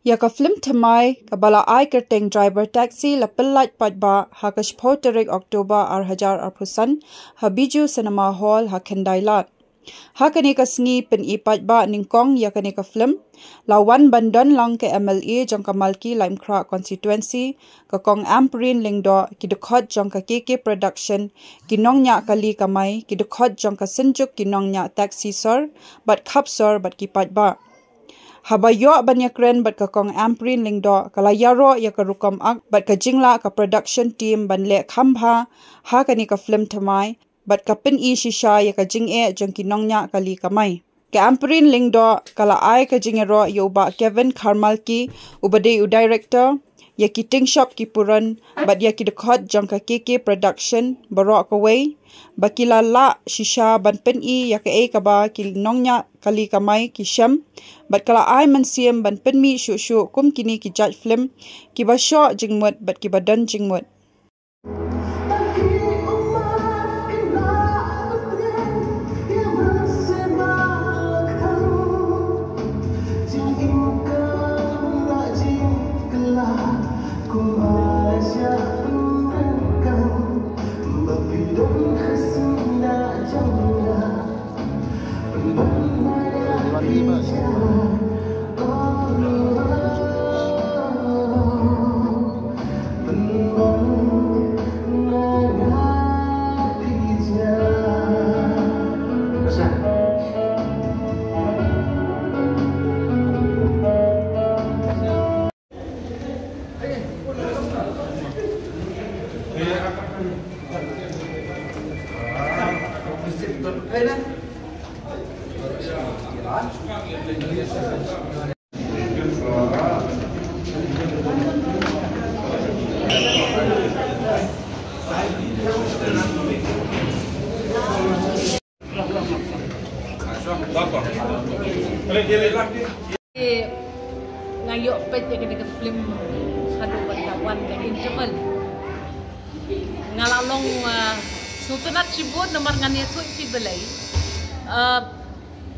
Ya ka film thamai ka bala ai kerteng driver taxi la pellat patba ha ka shpho tarik Oktober 2000 ha biju cinema hall ha kendailat. Ha kani ka sngi pen I patba ningkong ya kani ka film lawan bandon lang ke MLA jong ka malki Limekra constituency ka kong amprin lingdo ki dekhot jong ka KK production kinong nya kali kamai ki dekhot jong ka senjuk kinong nya taxi sor bat khap sor bat ki patba. Habayo banyakren bat ka kong amprin lingdo kala yaro ya ka rukom ak bat ka jingla ka production team banle khambha ha kani ka film thamai bat ka pin I shisha ya ka jing e jong kinong nya kali kamai ka amprin lingdo kala ai ka jingero yoba Kevin Karmalki ubade u director ya ki ting shop ki puran bat ya ki dekhot jong ka KK production barok away bakila la shisha ban pen I ya ka e ka ba ki nongnya kali kamai ki sham bat kala ai man siem ban pen mi shu shu kum kini ki judge film ki ba sho jingmut bat ki ba dan jingmut. Ngayok pet ya kena film hadu bandawan ke interval ngalalong sultanat Cibut nomor ngani tu ti belai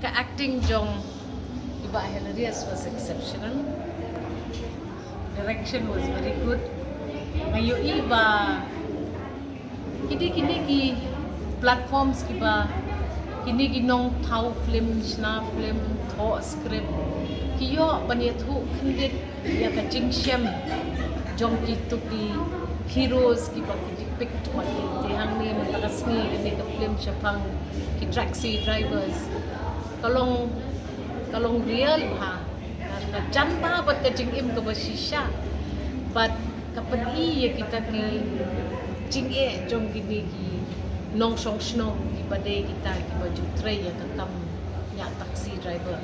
ke acting jong Iba Hilarious was exceptional, direction was very good. Ngayok Iba kini ki platforms kiba kini ginong thau film shna film tho script kiyo baniathu khandit ya ka jingshem jong ki tu ki heroes ki ba ki depict ma ki tehang ni matakasni ini ka film shapang ki taxi drivers kalong real ha ka jan ba bat ka jing im ka ba shisha but kapani ya kita ki jing e jong kini ki nong song snow ki bade kita ki baju tray ya kakam nya taxi driver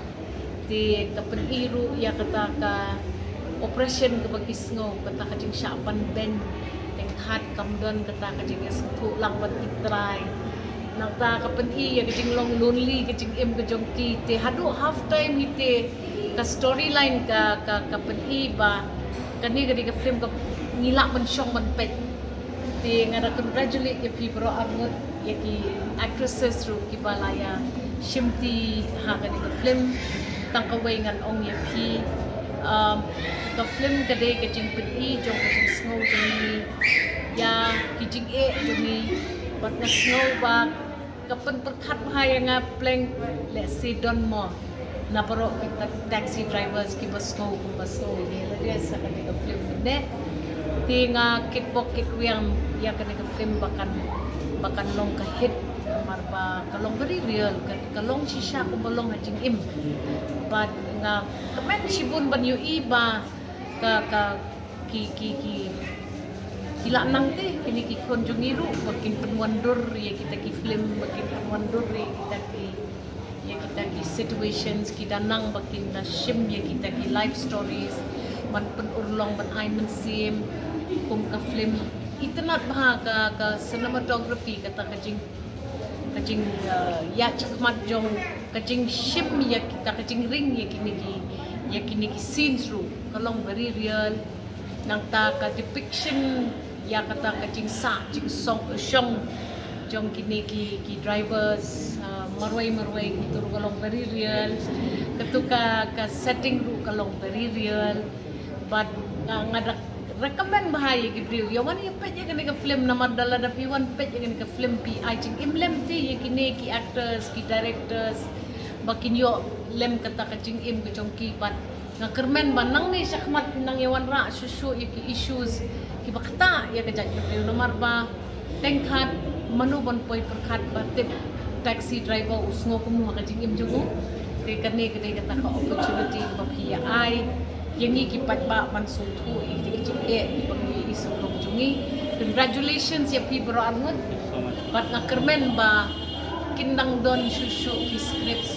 ti kapan iru ya kata ka operation ke bagi sngo kata ka jing syapan ben yang khat kamdon kata ka jing thu lang bat itrai nakta kapan I ya ka jing long lonely ka jing em ka jong ki te hadu half time ite ka storyline ka kapan I ba kani ka film ka ngilak man syong man pet ti ngara congratulate ya people arngot ya ki actresses ru ki balaya shimti ha kani ka film tang kawai ngan ong ya pi ka film ka de ka jing pen I jong ka jing snow jong ni ya ki jing e jong ni bat na snow ba ka pen perkhat ha ya nga pleng let's say don mo na paro kita taxi drivers ki bas snow ni la dia sa kani ka film ne tinga kitbok kitwiang ya kani ka film bakan long ka hit marba kalong very real kalong shisha ko balong hajing im but nga kamen sibun ban yu iba ka kila nang te kini ki konjungiru bakin penwandur ya kita ki film bakin penwandur ya kita ki situations ki danang bakin na shim ya kita ki life stories man pen urlong ban ai men sim kum ka film itanat bah ka cinematography kata kajing ya cakmat jong kajing shim ya kita kajing ring ya kini ki scenes ru kalong very real nang ta ka depiction ya kata kajing sa jing song shong jong kini ki drivers marwai gitu kalong very real ketuka ka setting ru kalong very real but ngadak recommend bahaya gibriu yawan ya pet ya kene ka film nama dala da piwan pet ya kene ka film pi I think imlem ti ya kene ki actors ki directors bakin yo lem kata kacing im kecongki pat ngakermen banang ni syakmat nang yawan ra susu ya ki issues ki bakta ya kajak gibriu nomor ba tengkat manu bon poi perkat batip taxi driver usngo kumu kacing im jugu te kene kata ka opportunity baki ya ai yang ini kipat ba mansung tu ini kecil di panggil isu long jungi. Congratulations ya pi bro arngut. Bat ngakermen ba kindang don susu ki script